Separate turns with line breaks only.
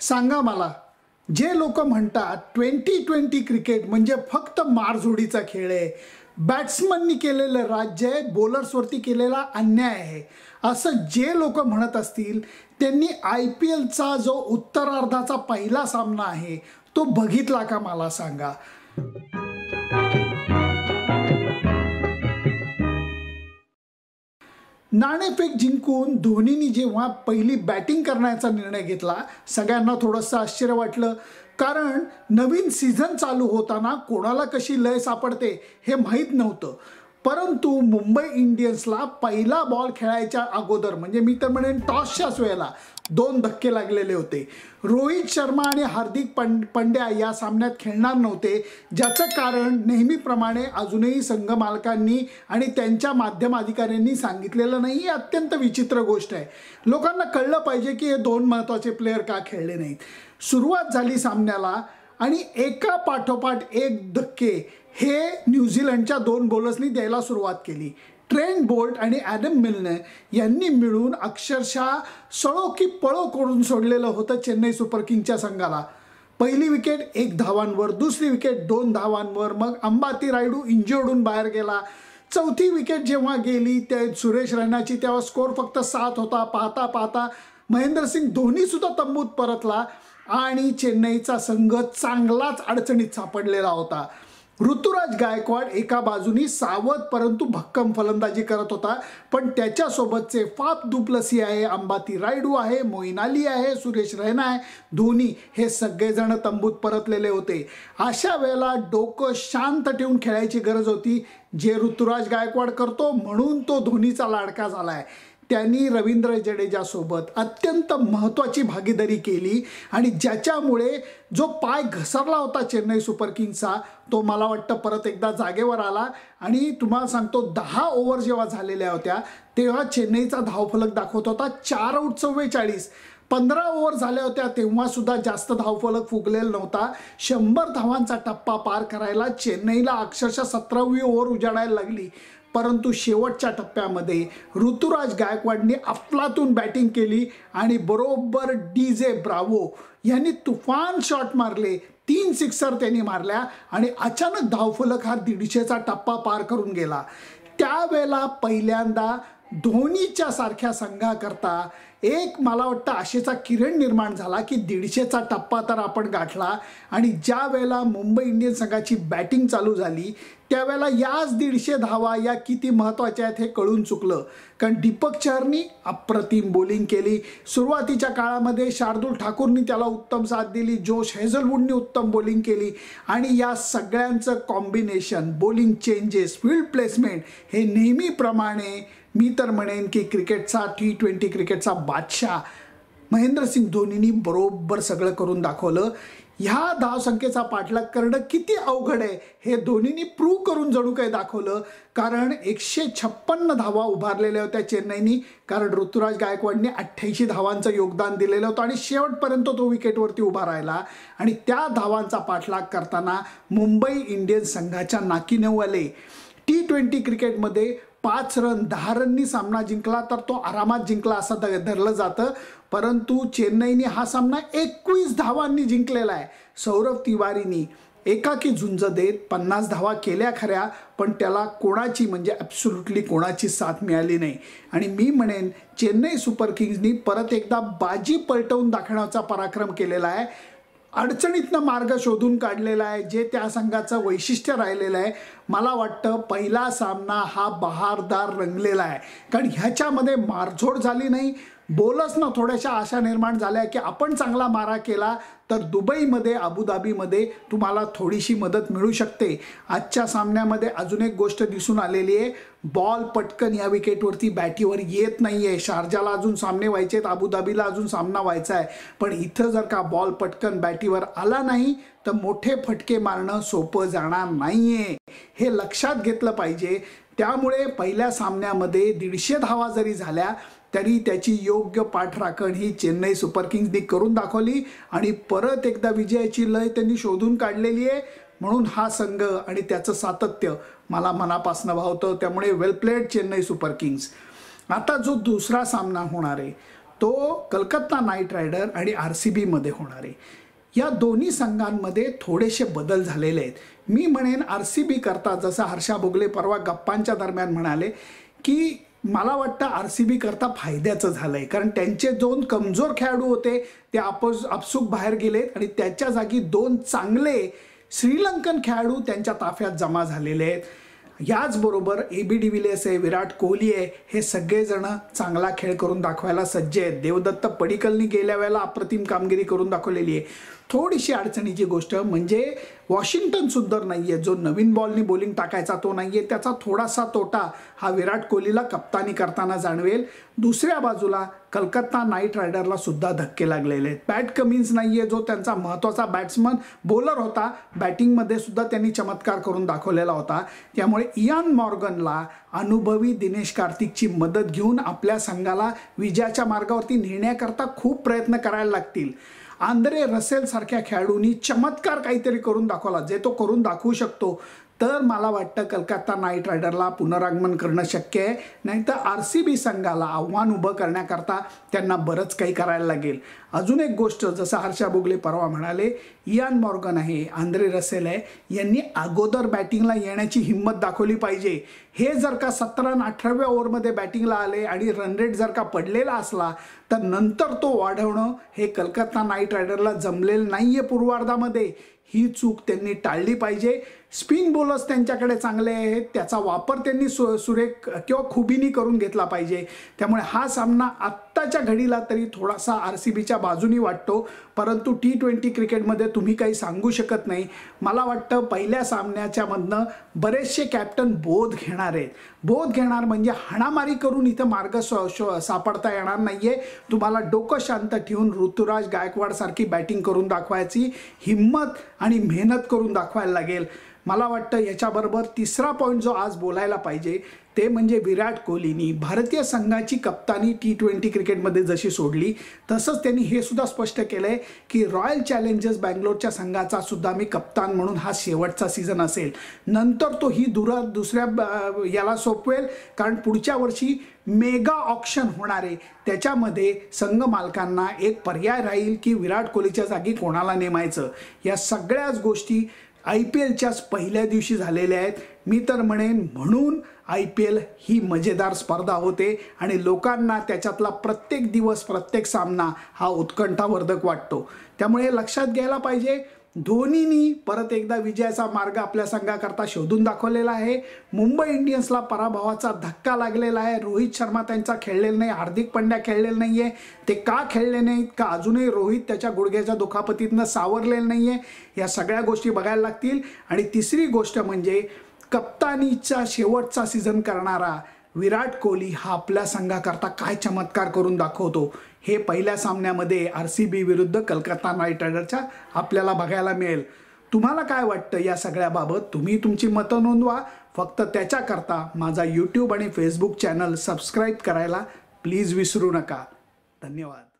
सांगा मला, जे लोक म्हणतात 2020 क्रिकेट म्हणजे फक्त मारझोडीचा खेळ आहे, बॅट्समननी केलेलं राज्य आहे, बॉलर्सवरती केलेला अन्याय आहे, असं जे लोक म्हणत असतील त्यांनी IPLचा जो उत्तरार्धाचा पहिला सामना आहे तो बघितला का मला सांगा. नाणेफेक जिंकून धोनीनी जेव्हा पहिली बॅटिंग करण्याचा निर्णय घेतला सगळ्यांना थोडंसं आश्चर्य वाटलं, कारण नवीन सीझन चालू होताना कोणाला कशी लय सापडते हे माहीत नव्हतं. परंतु मुंबई इंडियन्सला पहिला बॉल खेळायच्या अगोदर म्हणजे मी तर म्हणेन टॉसच्याच वेळेला 2 धक्के लागलेले होते. रोहित शर्मा आणि हार्दिक पंड्या या सामन्यात खेळणार नव्हते, ज्याचं कारण नेहमीप्रमाणे अजूनही संघ मालकांनी आणि त्यांच्या माध्यम अधिकाऱ्यांनी सांगितलेलं नाही. ही अत्यंत विचित्र गोष्ट आहे. लोकांना कळलं पाहिजे की हे 2 महत्त्वाचे प्लेयर का खेळले नाहीत. सुरुवात झाली सामन्याला आणि एका पाठोपाठ एक धक्के हे न्यूझीलंडच्या 2 बॉलर्सनी द्यायला सुरुवात केली. ट्रेंट बोल्ट आणि ॲडम मिल्नर यांनी मिळून अक्षरशः सळो की पळो करून सोडलेलं होतं चेन्नई सुपर किंग्सच्या संघाला. पहिली विकेट 1 धावांवर, दुसरी विकेट 2 धावांवर, मग अंबाती रायडू इंजर्ड होऊन बाहेर गेला. चौथी विकेट जेव्हा गेली ते सुरेश रैनाची, तेव्हा स्कोर फक्त 7 होता. पाहता पाहता महेंद्रसिंग धोनी सुद्धा तंबूत परतला आणि चेन्नईचा संघ चांगलाच अडचणीत सापडलेला होता. ऋतुराज गायकवाड एका बाजूनी सावध परंतु भक्कम फलंदाजी करत होता, पण त्याच्यासोबतचे फाफ दु प्लेसिस आहे, अंबाती रायडू आहे, मोईन अली आहे, सुरेश रैना आहे, धोनी हे सगळेजण तंबूत परतलेले होते. अशा वेळेला डोकं शांत ठेवून खेळायची गरज होती, जे ऋतुराज गायकवाड करतो, म्हणून तो धोनीचा लाडका झाला आहे. त्यांनी रवींद्र जडेजासोबत अत्यंत महत्त्वाची भागीदारी केली आणि ज्याच्यामुळे जो पाय घसरला होता चेन्नई सुपर किंग्सचा तो मला वाटतं परत एकदा जागेवर आला. आणि तुम्हाला सांगतो 10 ओव्हर जेव्हा झालेल्या होत्या तेव्हा चेन्नईचा धावफलक दाखवत होता 4 आऊट 44. 15 ओव्हर झाल्या होत्या तेव्हा सुद्धा जास्त धावफलक फुगलेला नव्हता. 100 धावांचा टप्पा पार करायला चेन्नईला अक्षरशः 17वी ओव्हर उजाडायला लागली. परंतु शेवटच्या टप्प्यामध्ये ऋतुराज गायकवाडने अफलातून बॅटिंग केली आणि बरोबर DJ ब्रावो यांनी तुफान शॉट मारले. 3 सिक्सर त्यांनी मारल्या आणि अचानक धावफलक हा 150चा टप्पा पार करून गेला. त्यावेळेला पहिल्यांदा धोनीच्या सारख्या संघाकरता एक मला वाटतं आशेचा किरण निर्माण झाला की 150चा टप्पा तर आपण गाठला. आणि ज्या वेळेला मुंबई इंडियन्स संघाची बॅटिंग चालू झाली त्यावेळेला याच 150 धावा या किती महत्त्वाच्या आहेत हे कळून चुकलं, कारण दीपक चहरनी अप्रतिम बॉलिंग केली. सुरुवातीच्या काळामध्ये शार्दुल ठाकूरनी त्याला उत्तम साथ दिली, जोश हेझलवूडनी उत्तम बॉलिंग केली आणि या सगळ्यांचं combination, bowling changes, field placement हे नेहमीप्रमाणे मी तर म्हणेन की क्रिकेटचा T20 क्रिकेटचा बादशाह महेंद्रसिंग धोनीनी बरोबर सगळं करून दाखवलं. ह्या धावसंख्येचा पाठलाग करणं किती अवघड आहे हे धोनीनी प्रूव्ह करून जणू काही दाखवलं, कारण 156 धावा उभारलेल्या होत्या चेन्नईनी, कारण ऋतुराज गायकवाडने 88 धावांचं योगदान दिलेलं होतं आणि शेवटपर्यंत तो विकेटवरती उभा राहिला. आणि त्या धावांचा पाठलाग करताना मुंबई इंडियन्स संघाच्या नाकीनऊ आले. T20 क्रिकेटमध्ये 5 रन 10 रननी सामना जिंकला तर तो आरामात जिंकला असं धरलं जातं, परंतु चेन्नईने हा सामना 21 धावांनी जिंकलेला आहे. सौरभ तिवारीनी एकाकी झुंज देत 50 धावा केल्या खऱ्या, पण त्याला कोणाची म्हणजे ॲब्सोल्युटली कोणाची साथ मिळाली नाही. आणि मी म्हणेन चेन्नई सुपर किंग्सनी परत एकदा बाजी पलटवून दाखवण्याचा पराक्रम केलेला आहे. अडचणीतनं मार्ग शोधून काढलेला आहे, जे त्या संघाचं वैशिष्ट्य राहिलेलं आहे. मला वाटतं पहिला सामना हा बहारदार रंगलेला आहे, कारण ह्याच्यामध्ये मारझोड झाली नाही. बॉलर्सना थोड्याशा आशा निर्माण झाल्या की आपण चांगला मारा केला तर दुबईमध्ये, अबुधाबीमध्ये तुम्हाला थोडीशी मदत मिळू शकते. आजच्या सामन्यामध्ये अजून एक गोष्ट दिसून आलेली आहे, बॉल पटकन या विकेटवरती बॅटीवर येत नाही आहे. शारजाला अजून सामने व्हायचे आहेत, अबुधाबीला अजून सामना व्हायचा आहे, पण इथं जर का बॉल पटकन बॅटीवर आला नाही तर मोठे फटके मारणं सोपं जाणार नाही आहे, हे लक्षात घेतलं पाहिजे. त्यामुळे पहिल्या सामन्यामध्ये 150 धावा जरी झाल्या तरी त्याची योग्य पाठराखण ही चेन्नई सुपर किंग्सनी करून दाखवली आणि परत एकदा विजयाची लय त्यांनी शोधून काढलेली आहे. म्हणून हा संघ आणि त्याचं सातत्य मला मनापासून भावतं. त्यामुळे वेल प्लेड चेन्नई सुपर किंग्स. आता जो दुसरा सामना होणार आहे तो कलकत्ता नाईट रायडर आणि RCB मध्ये होणार आहे. या दोन्ही संघांमध्ये थोडेसे बदल झालेले आहेत. मी म्हणेन RCB करता, जसं हर्षा भोगले परवा गप्पांच्या दरम्यान म्हणाले की मला वाटतं RCB करता फायद्याचं झालंय, कारण त्यांचे 2 कमजोर खेळाडू होते ते आपसूक बाहेर गेलेत आणि त्याच्या जागी 2 चांगले श्रीलंकन खेळाडू त्यांच्या ताफ्यात जमा झालेले आहेत. याचबरोबर AB डिव्हिलियर्स आहे, विराट कोहली आहे, हे सगळेजण चांगला खेळ करून दाखवायला सज्ज आहेत. देवदत्त पडिक्कलनी गेल्या वेळेला अप्रतिम कामगिरी करून दाखवलेली आहे. थोडीशी अडचणीची गोष्ट म्हणजे वॉशिंग्टन सुंदर नाहीये, जो नवीन बॉलनी बॉलिंग टाकायचा तो नाहीये. त्याचा थोडासा तोटा हा विराट कोहलीला कप्तानी करताना जाणवेल. दुसऱ्या बाजूला कलकत्ता नाईट रायडरला सुद्धा धक्के लागलेले आहेत. पॅट कमिन्स नाहीये, जो त्यांचा महत्त्वाचा बॅट्समन बॉलर होता. बॅटिंगमध्ये सुद्धा त्यांनी चमत्कार करून दाखवलेला होता. त्यामुळे इयान मॉर्गनला अनुभवी दिनेश कार्तिकची मदत घेऊन आपल्या संघाला विजयाच्या मार्गावरती नेण्याकरता खूप प्रयत्न करायला लागतील. आंद्रे रसेल सारख्या खेळाडूंनी चमत्कार काहीतरी करून दाखवला, जे तो करून दाखवू शकतो, तर मला वाटतं कलकत्ता नाईट रायडरला पुनरागमन करणं शक्य आहे. नाहीतर RCB संघाला आव्हान उभं करण्याकरता त्यांना बरंच काही करायला लागेल. अजून एक गोष्ट, जसं हर्षा भोगले परवा म्हणाले, इयान मॉर्गन आहे, आंद्रे रसेल आहे, यांनी अगोदर बॅटिंगला येण्याची हिंमत दाखवली पाहिजे. हे जर का 17 आणि 18व्या ओव्हरमध्ये बॅटिंगला आले आणि रन रेट जर का पडलेला असला तर नंतर तो वाढवणं हे कलकत्ता नाईट रायडरला जमलेलं नाहीये पूर्वार्धामध्ये. ही चूक त्यांनी टाळली पाहिजे. स्पिन बॉलर्स त्यांच्याकडे चांगले आहेत, त्याचा वापर त्यांनी सुरेख किंवा खुबीनी करून घेतला पाहिजे. त्यामुळे हा सामना आत्ताच्या घडीला तरी थोडासा RCBच्या बाजूनी वाटतो, परंतु T20 क्रिकेटमध्ये तुम्ही काही सांगू शकत नाही. मला वाटतं पहिल्या सामन्याच्या मधनं बरेचसे कॅप्टन बोध घेणार आहेत. बोध घेणार म्हणजे हाणामारी करून इथं मार्ग सापडता येणार नाहीये. तुम्हाला डोकं शांत ठेवून ऋतुराज गायकवाड सारखी बॅटिंग करून दाखवायची हिम्मत आणि मेहनत करून दाखवायला लागेल. मला वाटतं याच्याबरोबर तिसरा पॉईंट जो आज बोलायला पाहिजे ते म्हणजे विराट कोहलीनी भारतीय संघाची कप्तानी T20 क्रिकेटमध्ये जशी सोडली तसंच त्यांनी हे सुद्धा स्पष्ट केलंय की रॉयल चॅलेंजर्स बँगलोरच्या संघाचा सुद्धा मी कप्तान म्हणून हा शेवटचा सीझन असेल. नंतर तो ही दुसऱ्या याला सोपवेल, कारण पुढच्या वर्षी मेगा ऑक्शन होणार आहे. त्याच्यामध्ये संघ मालकांना एक पर्याय राहील की विराट कोहलीच्या जागी कोणाला नेमायचं. या सगळ्याच गोष्टी IPLच्याच पहिल्या दिवशी झालेल्या आहेत. मी तर म्हणेन म्हणून IPL ही मजेदार स्पर्धा होते आणि लोकांना त्याच्यातला प्रत्येक दिवस प्रत्येक सामना हा उत्कंठावर्धक वाटतो. त्यामुळे लक्षात घ्यायला पाहिजे, धोनीनी परत एकदा विजयाचा मार्ग आपल्या संघाकरता शोधून दाखवलेला आहे. मुंबई इंडियन्सला पराभवाचा धक्का लागलेला आहे. रोहित शर्मा त्यांचा खेळलेला नाही, हार्दिक पंड्या खेळलेला नाही आहे. ते का खेळले नाहीत, का अजूनही रोहित त्याच्या गुडघ्याच्या दुखापतीतनं सावरलेलं नाही आहे, या सगळ्या गोष्टी बघायला लागतील. आणि तिसरी गोष्ट म्हणजे कप्तानीचा शेवटचा सीझन करणारा विराट कोहली हा आपल्या संघाकरता काय चमत्कार करून दाखवतो हे पहिल्या सामन्यामध्ये RCB विरुद्ध कलकत्ता नाईट रायडरच्या आपल्याला बघायला मिळेल. तुम्हाला काय वाटतं या सगळ्याबाबत? तुम्ही तुमची मतं नोंदवा. फक्त त्याच्याकरता माझा YouTube आणि Facebook चॅनल सबस्क्राईब करायला प्लीज विसरू नका. धन्यवाद.